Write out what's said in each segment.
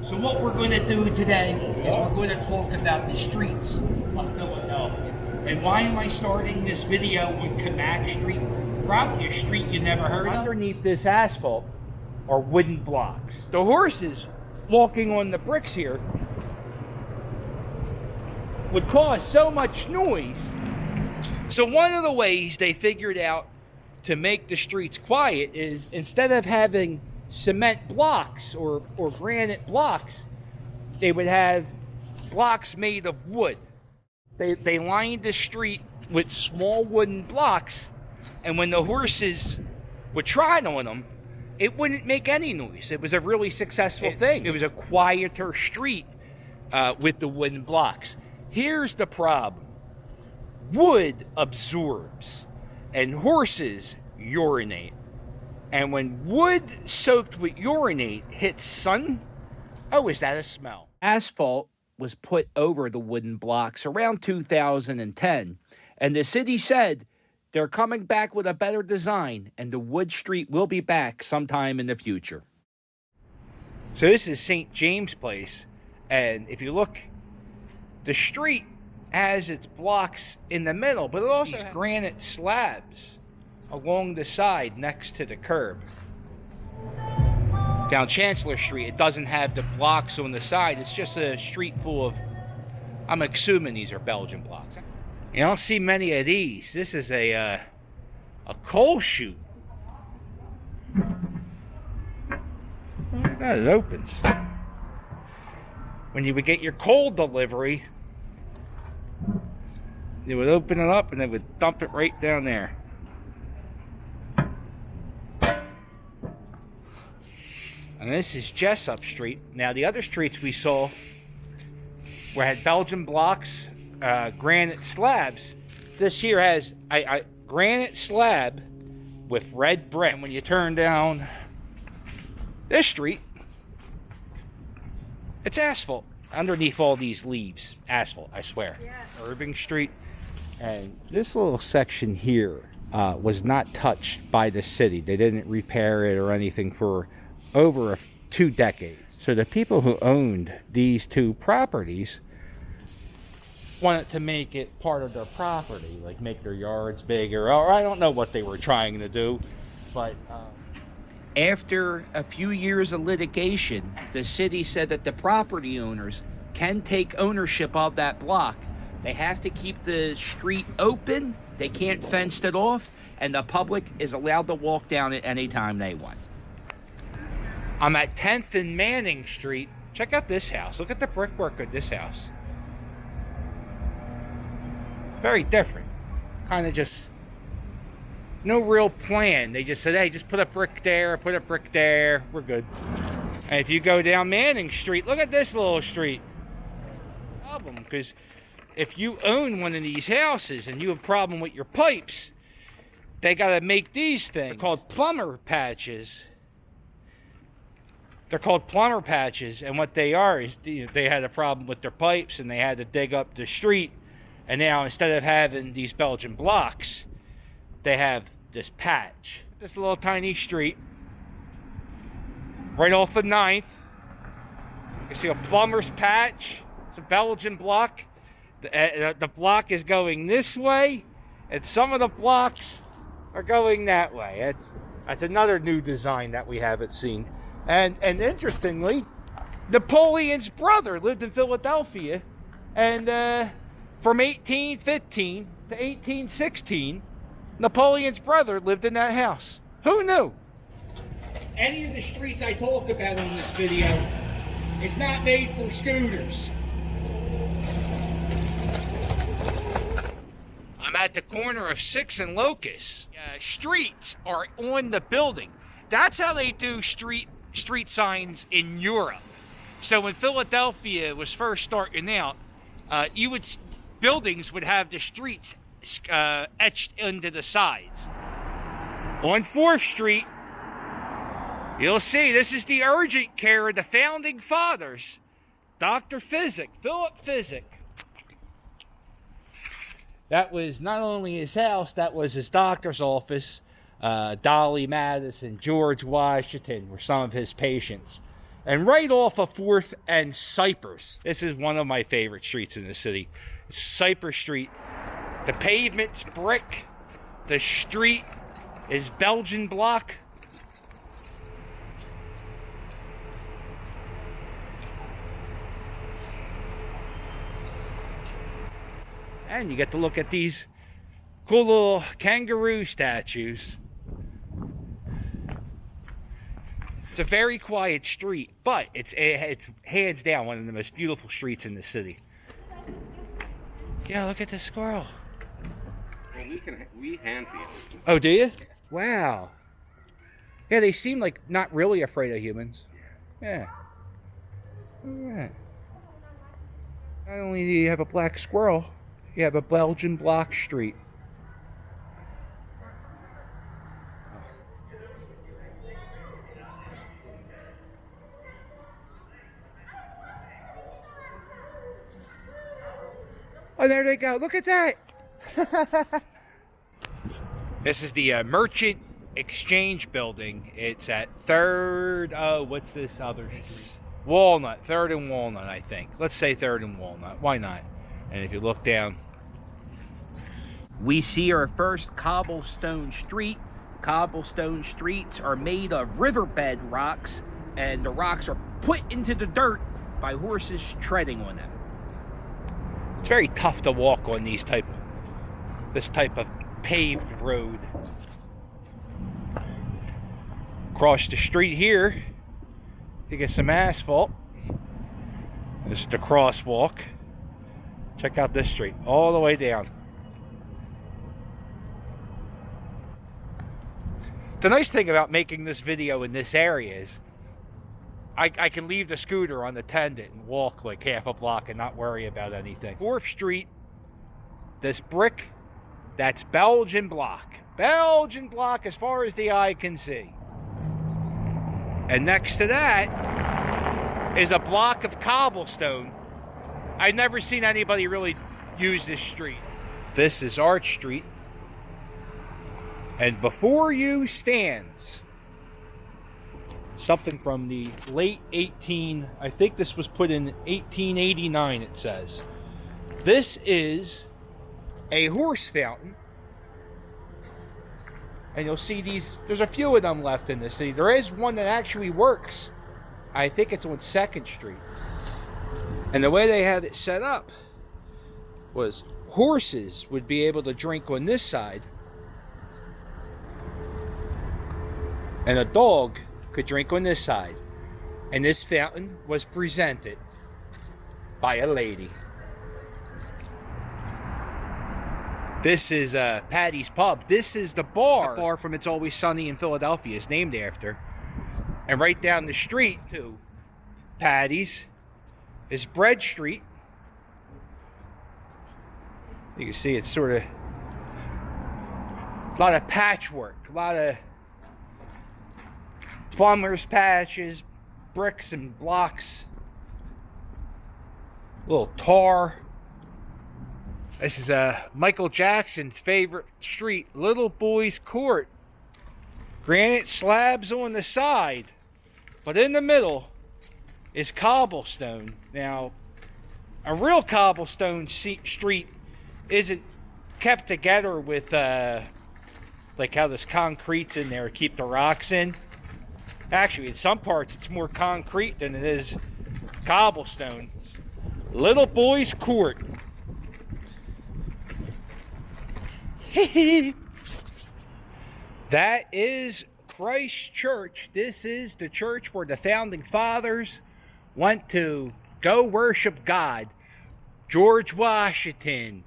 So what we're going to do today is we're going to talk about the streets of Philadelphia. And why am I starting this video on Camach Street? Probably a street you never heard of. Underneath this asphalt are wooden blocks. The horses walking on the bricks here would cause so much noise. So one of the ways they figured out to make the streets quiet is instead of having cement blocks or granite blocks, they would have blocks made of wood. They lined the street with small wooden blocks, and when the horses would trot on them, it wouldn't make any noise. It was a really successful thing. It was a quieter street with the wooden blocks. Here's the problem. Wood absorbs, and horses urinate. And when wood soaked with urinate hits sun, oh, is that a smell? Asphalt was put over the wooden blocks around 2010, and the city said they're coming back with a better design, and the wood street will be back sometime in the future. So this is St. James Place, and if you look, the street has its blocks in the middle, but it also has granite slabs along the side next to the curb. Down Chancellor Street, it doesn't have the blocks on the side. It's just a street full of, I'm assuming these are Belgian blocks. You don't see many of these. This is a coal chute. Look at that, it opens. When you would get your coal delivery, they would open it up and they would dump it right down there. And this is Jessup Street. Now, the other streets we saw had Belgian blocks, granite slabs. This here has a granite slab with red brick. And when you turn down this street, it's asphalt. Underneath all these leaves, asphalt, I swear. Yeah. Irving Street. And this little section here was not touched by the city. They didn't repair it or anything for over 2 decades. So the people who owned these two properties wanted to make it part of their property, like make their yards bigger, or I don't know what they were trying to do. But after a few years of litigation, the city said that the property owners can take ownership of that block. They have to keep the street open, they can't fence it off, and the public is allowed to walk down it anytime they want. I'm at 10th and Manning Street. Check out this house. Look at the brickwork of this house. Very different. Kind of just no real plan. They just said, hey, just put a brick there, put a brick there. We're good. And if you go down Manning Street, look at this little street. Problem, because if you own one of these houses and you have a problem with your pipes, they got to make these things. They're called Plumber Patches. They're called Plumber Patches, and what they are is they had a problem with their pipes and they had to dig up the street, and now instead of having these Belgian blocks, they have this patch. This little tiny street right off the 9th. You see a plumber's patch. It's a Belgian block. The block is going this way, and some of the blocks are going that way. That's another new design that we haven't seen. And interestingly, Napoleon's brother lived in Philadelphia, and from 1815 to 1816, Napoleon's brother lived in that house. Who knew? Any of the streets I talk about in this video is not made for scooters. I'm at the corner of 6th and Locust. Streets are on the building. That's how they do street signs in Europe. So when Philadelphia was first starting out, buildings would have the streets etched into the sides. On 4th Street, you'll see this is the urgent care of the founding fathers. Dr. Physic, Philip Physic. That was not only his house, that was his doctor's office. Dolly Madison, George Washington were some of his patients. And right off of 4th and Cypress. This is one of my favorite streets in the city. Cypress Street. The pavement's brick. The street is Belgian block. And you get to look at these cool little kangaroo statues. It's a very quiet street, but it's hands down one of the most beautiful streets in the city. Yeah, look at this squirrel. We hand feed them. Oh, do you? Wow. Yeah, they seem like not really afraid of humans. Yeah. Yeah. Not only do you have a black squirrel, you have a Belgian block street. Oh, there they go. Look at that. This is the Merchant Exchange Building. It's at 3rd, what's this other? Walnut. 3rd and Walnut, I think. Let's say 3rd and Walnut. Why not? And if you look down, we see our first Cobblestone Street. Cobblestone streets are made of riverbed rocks, and the rocks are put into the dirt by horses treading on them. It's very tough to walk on this type of paved road. Across the street here, you get some asphalt. This is the crosswalk. Check out this street, all the way down. The nice thing about making this video in this area is I can leave the scooter unattended and walk like half a block and not worry about anything. 4th Street, this brick, that's Belgian block. Belgian block as far as the eye can see. And next to that is a block of cobblestone. I've never seen anybody really use this street. This is Arch Street. And before you stands something from the late I think this was put in 1889, it says. This is a horse fountain. And you'll see there's a few of them left in the city. There is one that actually works. I think it's on 2nd Street. And the way they had it set up was horses would be able to drink on this side, and a dog could drink on this side. And this fountain was presented by a lady. This is Paddy's Pub. This is the bar. The bar from It's Always Sunny in Philadelphia is named after. And right down the street to Paddy's is Bread Street. You can see it's sort of a lot of patchwork, a lot of Plumber's Patches, bricks and blocks, a little tar. This is Michael Jackson's favorite street, Little Boys Court. Granite slabs on the side, but in the middle is cobblestone. Now, a real cobblestone street isn't kept together with like how this concrete's in there to keep the rocks in. Actually, in some parts it's more concrete than it is cobblestone. Little Boys Court. That is Christ Church. This is the church where the founding fathers went to go worship God. George Washington,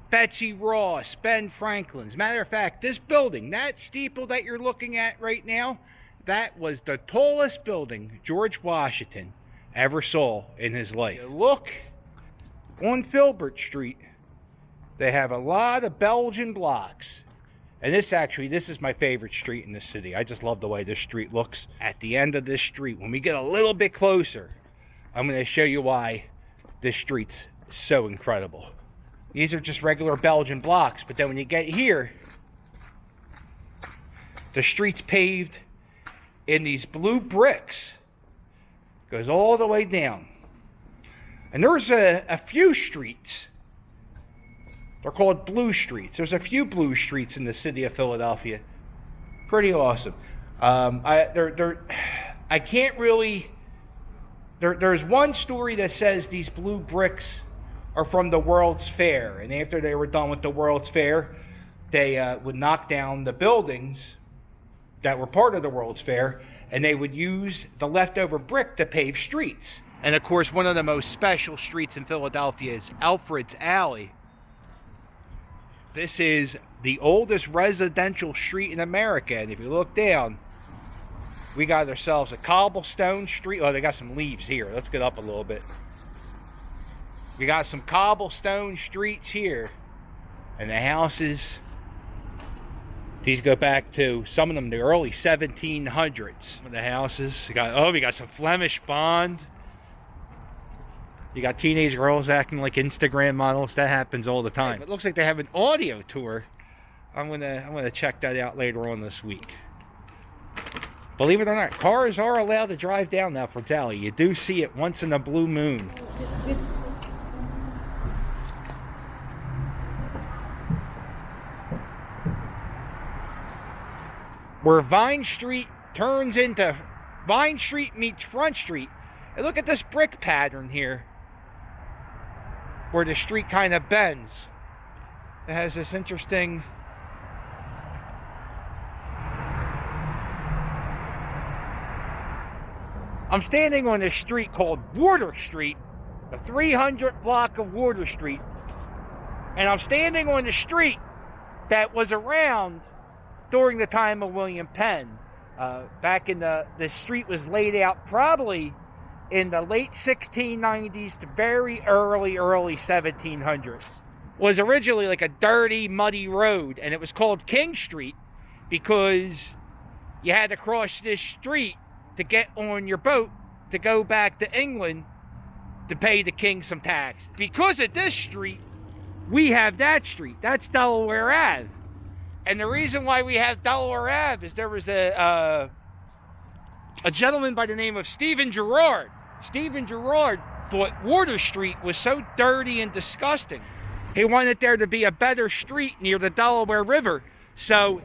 Betsy Ross, Ben Franklin. As a matter of fact, this building, that steeple that you're looking at right now, that was the tallest building George Washington ever saw in his life. You look on Filbert Street, they have a lot of Belgian blocks. And this is my favorite street in the city. I just love the way this street looks. At the end of this street, when we get a little bit closer, I'm going to show you why this street's so incredible. These are just regular Belgian blocks, but then when you get here, the street's paved in these blue bricks Goes all the way down. And there's a few streets. They're called blue streets. There's a few blue streets in the city of Philadelphia. Pretty awesome. I can't really... There's one story that says these blue bricks are from the World's Fair. And after they were done with the World's Fair, they would knock down the buildings that were part of the World's Fair, and they would use the leftover brick to pave streets. And of course, one of the most special streets in Philadelphia is Alfred's Alley. This is the oldest residential street in America, and if you look down, we got ourselves a Cobblestone Street. Oh, they got some leaves here. Let's get up a little bit. We got some cobblestone streets here, and the houses, these go back to, some of them, the early 1700s. The houses, we got some Flemish bond. You got teenage girls acting like Instagram models. That happens all the time. It looks like they have an audio tour. I'm gonna check that out later on this week. Believe it or not, cars are allowed to drive down that for Alley. You do see it once in a blue moon. Where Vine Street turns into Vine Street meets Front Street. And look at this brick pattern here, where the street kind of bends. It has this interesting... I'm standing on a street called Water Street, the 300th block of Water Street. And I'm standing on the street that was around during the time of William Penn. Back in the street was laid out probably in the late 1690s to very early 1700s. Was originally like a dirty, muddy road, and it was called King Street because you had to cross this street to get on your boat to go back to England to pay the king some tax. Because of this street, we have that street. That's Delaware Ave. And the reason why we have Delaware Ave is there was a gentleman by the name of Stephen Girard. Stephen Girard thought Water Street was so dirty and disgusting. He wanted there to be a better street near the Delaware River. So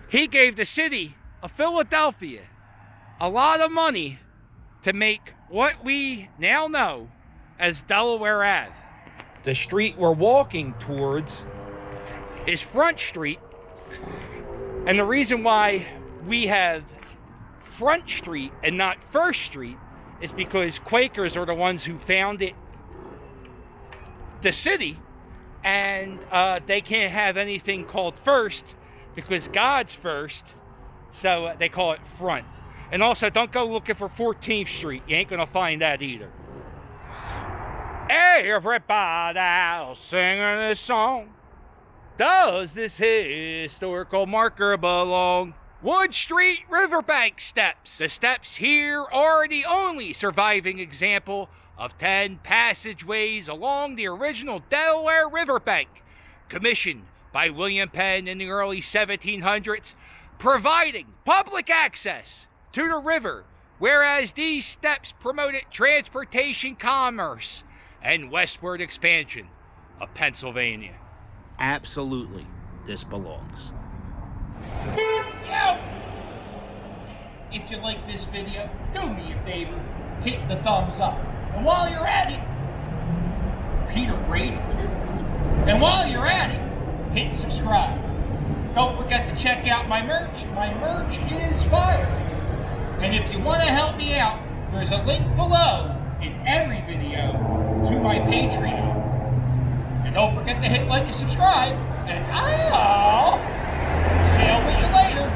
he gave the city of Philadelphia a lot of money to make what we now know as Delaware Ave. The street we're walking towards is Front Street. And the reason why we have Front Street and not First Street is because Quakers are the ones who founded the city, and they can't have anything called First because God's first, so they call it Front. And also, don't go looking for 14th Street. You ain't going to find that either. Hey, everybody singing this song. Does this historical marker belong? Wood Street Riverbank Steps. The steps here are the only surviving example of 10 passageways along the original Delaware Riverbank, commissioned by William Penn in the early 1700s, providing public access to the river, whereas these steps promoted transportation, commerce, and westward expansion of Pennsylvania. Absolutely, this belongs. Yo! If you like this video, do me a favor, hit the thumbs up. And while you're at it, Peter Brady. And while you're at it, hit subscribe. Don't forget to check out my merch. My merch is fire. And if you want to help me out, there's a link below in every video to my Patreon. And don't forget to hit like and subscribe. And I'll see you later.